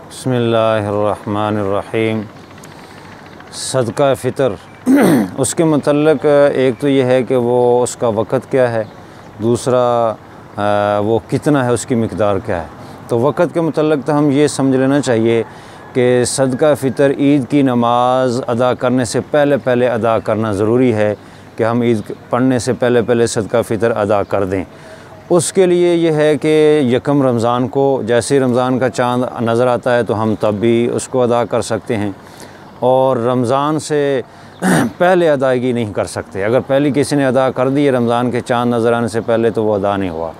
बिस्मिल्लाहिर्रहमानिर्रहीम। सदका फ़ितर उसके मतलब एक तो ये है कि वो उसका वक़्त क्या है, दूसरा वो कितना है, उसकी मिक़दार क्या है। तो वक़्त के मतलब तो हम ये समझ लेना चाहिए कि सदका फ़ितर ईद की नमाज़ अदा करने से पहले अदा करना ज़रूरी है कि हम ईद पढ़ने से पहले सदका फ़ितर अदा कर दें। उसके लिए ये है कि यकम रमज़ान को जैसे ही रमज़ान का चाँद नज़र आता है तो हम तब भी उसको अदा कर सकते हैं, और रमज़ान से पहले अदायगी नहीं कर सकते। अगर पहले किसी ने अदा कर दी रमज़ान के चाँद नज़र आने से पहले तो वो अदा नहीं हुआ।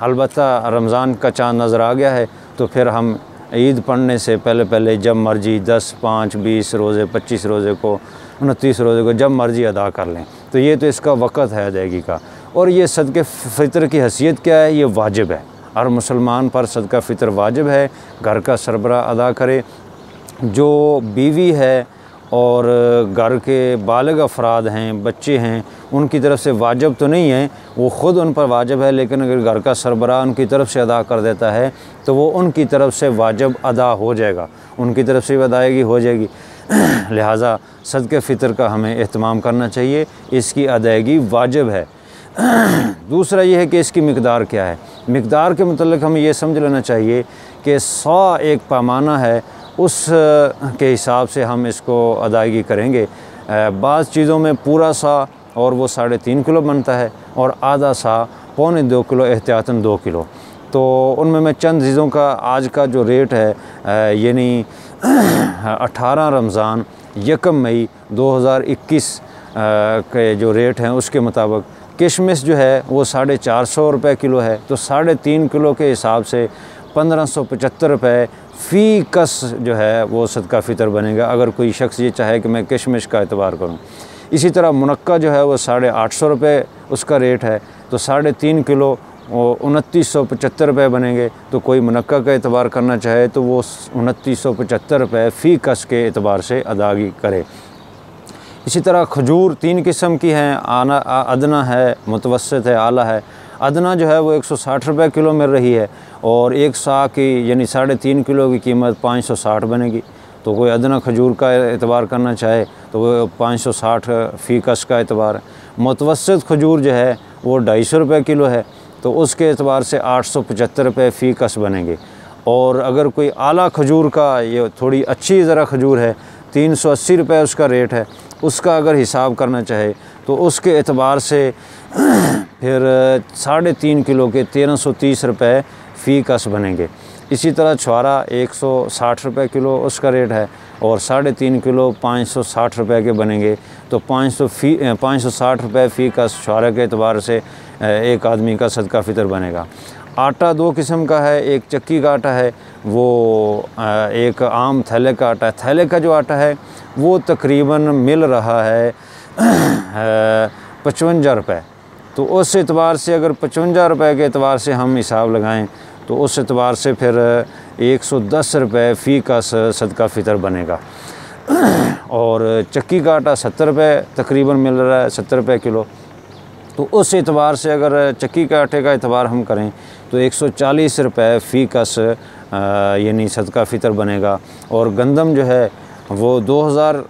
अलबत्ता रमज़ान का चाँद नज़र आ गया है तो फिर हम ईद पढ़ने से पहले जब मर्ज़ी 10, 5, 20 रोज़े, 25 रोज़े को, 29 रोज़े को जब मर्ज़ी अदा कर लें। तो ये तो इसका वक़्त है अदायगी का। और ये सदक़े फ़ितर की हैसियत क्या है, ये वाजिब है। हर मुसलमान पर सदका फ़ितर वाजिब है, घर का सरबराह अदा करे। जो बीवी है और घर के बालिग़ अफ़राद हैं, बच्चे हैं, उनकी तरफ से वाजिब तो नहीं है, वो ख़ुद उन पर वाजिब है, लेकिन अगर घर का सरबराह उनकी तरफ से अदा कर देता है तो वो उनकी तरफ से वाजिब अदा हो जाएगा, उनकी तरफ से अदायगी हो जाएगी। लिहाजा सदक़े फ़ितर का हमें एहतमाम करना चाहिए, इसकी अदायगी वाजिब है। दूसरा ये है कि इसकी मिक़दार क्या है। मिक़दार के मतलब हमें ये समझ लेना चाहिए कि 100 एक पैमाना है, उस के हिसाब से हम इसको अदायगी करेंगे। बाज़ चीज़ों में पूरा सा और वो 3.5 किलो बनता है, और आधा सा 1.25 किलो, एहतियातन 2 किलो। तो उनमें मैं चंद चीज़ों का आज का जो रेट है, यानी 18 रमज़ान 1 मई 2021 के जो रेट हैं उसके मुताबिक किशमिश जो है वो 450 रुपये किलो है। तो 3.5 किलो के हिसाब से 1575 रुपये फ़ी कस जो है वो सदका फ़ितर बनेगा, अगर कोई शख्स ये चाहे कि मैं किशमिश का एतबार करूं। इसी तरह मुनक्का जो है वो 850 रुपये उसका रेट है, तो 3.5 किलो 2975 रुपये बनेंगे। तो कोई मुनक्का का एतबार करना चाहे तो वो 2975 रुपये फ़ी कस के एतबार से अदायगी करे। इसी तरह खजूर 3 किस्म की हैं, अदना है, मुतवस्सित है, आला है। अदना जो है वो 160 रुपये किलो मिल रही है, और एक सा की यानी 3.5 किलो की कीमत 560 बनेगी। तो कोई अदना खजूर का एतबार करना चाहे तो वो 560 फ़ी कस का एतबार है। मुतवस्सित खजूर जो है वो 250 रुपये किलो है, तो उसके एतबार से 875 रुपये फ़ी कस बनेंगे। और अगर कोई आला खजूर का, ये थोड़ी अच्छी ज़रा खजूर है, 380 रुपये उसका रेट है, उसका अगर हिसाब करना चाहे तो उसके एतबार से फिर 3.5 किलो के 1330 रुपये फ़ी कस बनेंगे। इसी तरह छुआरा 160 रुपये किलो उसका रेट है, और 3.5 किलो 560 रुपये के बनेंगे। तो 560 रुपये फ़ी कस छुआरे के एतबार से एक आदमी का सदका फ़ितर बनेगा। आटा 2 किस्म का है, एक चक्की का आटा है, वो एक आम थैले का आटा है। थैले का जो आटा है वो तकरीबन मिल रहा है 55 रुपये। तो उस एतबार से अगर 55 रुपये के एतबार से हम हिसाब लगाएं तो उस एतबार से फिर 110 रुपये फ़ी का सदका फ़ितर बनेगा। और चक्की का आटा 70 रुपये तकरीबन मिल रहा है, 70 रुपये किलो। तो उस एतबार से अगर चक्की के आटे का एतबार हम करें तो 140 रुपये फ़ी कस यानी सदका फ़ितर बनेगा। और गंदम जो है वो 2000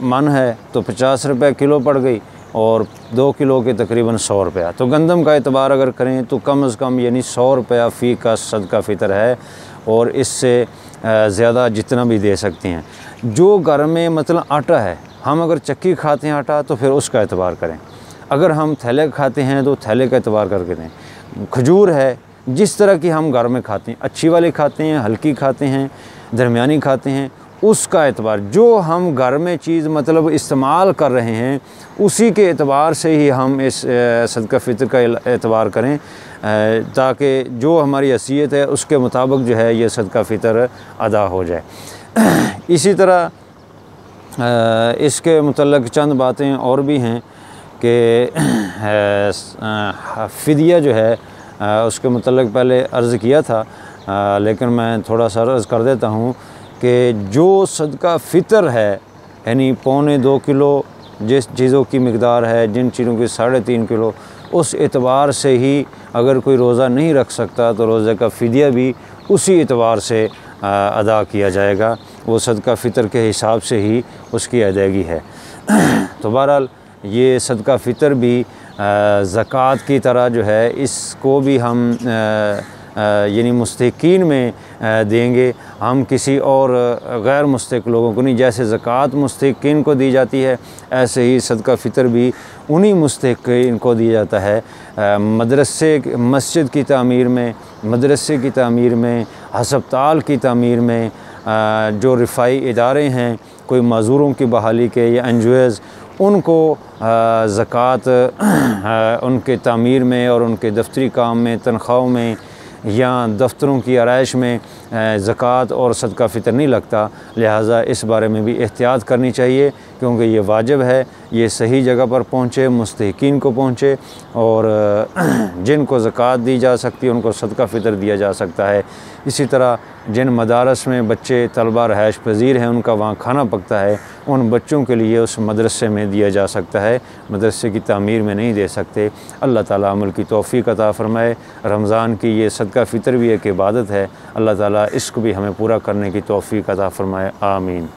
मन है तो 50 रुपये किलो पड़ गई, और 2 किलो के तकरीबन 100 रुपया। तो गंदम का एतबार अगर करें तो कम से कम यानी 100 रुपया फ़ी का सदका फ़ितर है, और इससे ज़्यादा जितना भी दे सकते हैं। जो घर में मतलब आटा है, हम अगर चक्की खाते हैं आटा तो फिर उसका एतबार करें, अगर हम थैले खाते हैं तो थैले का एतबार करके दें। खजूर है जिस तरह की हम घर में खाते हैं, अच्छी वाली खाते हैं, हल्की खाते हैं, दरमियानी खाते हैं, उसका एतबार जो हम घर में चीज़ मतलब इस्तेमाल कर रहे हैं उसी के एतबार से ही हम इस सदका फ़ितर का एतबार करें, ताकि जो हमारी हैसियत है उसके मुताबिक जो है ये सदका फ़ितर अदा हो जाए। इसी तरह इसके मुतल्लिक़ चंद बातें और भी हैं कि फ़िदिया जो है उसके मुतल्लिक़ पहले अर्ज़ किया था, लेकिन मैं थोड़ा सा अर्ज़ कर देता हूँ कि जो सदका फ़ितर है यानी 1.25 किलो जिस चीज़ों की मिक़दार है, जिन चीज़ों की 3.5 किलो, उस एतबार से ही अगर कोई रोज़ा नहीं रख सकता तो रोज़े का फ़िदिया भी उसी एतबार से अदा किया जाएगा, वो सदका फ़ितर के हिसाब से ही उसकी अदायगी है। तो बहरहाल ये सदका फ़ितर भी ज़कात की तरह जो है, इसको भी हम यानी मुस्तहिक़ीन में देंगे, हम किसी और गैर मुस्तहिक़ लोगों को नहीं। जैसे ज़कात मुस्तहिक़ीन को दी जाती है, ऐसे ही सदका फ़ितर भी उन्हीं मुस्तहिक़ीन को दिया जाता है। मदरसे मस्जिद की तामीर में, मदरसे की तामीर में, हस्पताल की तामीर में, जो रिफ़ाई इदारे हैं, कोई मज़दूरों की बहाली के या एनजीओज़, उनको ज़कात उनके तामीर में और उनके दफ्तरी काम में, तनख्वाहों में या दफ्तरों की आराइश में ज़कात और सदका फ़ितर नहीं लगता। लिहाजा इस बारे में भी एहतियात करनी चाहिए, क्योंकि ये वाजिब है, ये सही जगह पर पहुँचे, मुस्तहिक़ीन को पहुँचे, और जिनको ज़कात दी जा सकती है उनको सदका फ़ितर दिया जा सकता है। इसी तरह जिन मदारस में बच्चे तलबा रहायश पज़ीर हैं, उनका वहाँ खाना पकता है, उन बच्चों के लिए उस मदरसे में दिया जा सकता है, मदरसे की तामीर में नहीं दे सकते। अल्लाह ताला अमल की तौफ़ीक़ अता फ़रमाए। रमज़ान की ये सदका फ़ितर भी एक इबादत है, अल्लाह ताला इसको भी हमें पूरा करने की तौफ़ीक़ अता फ़रमाए। आमीन।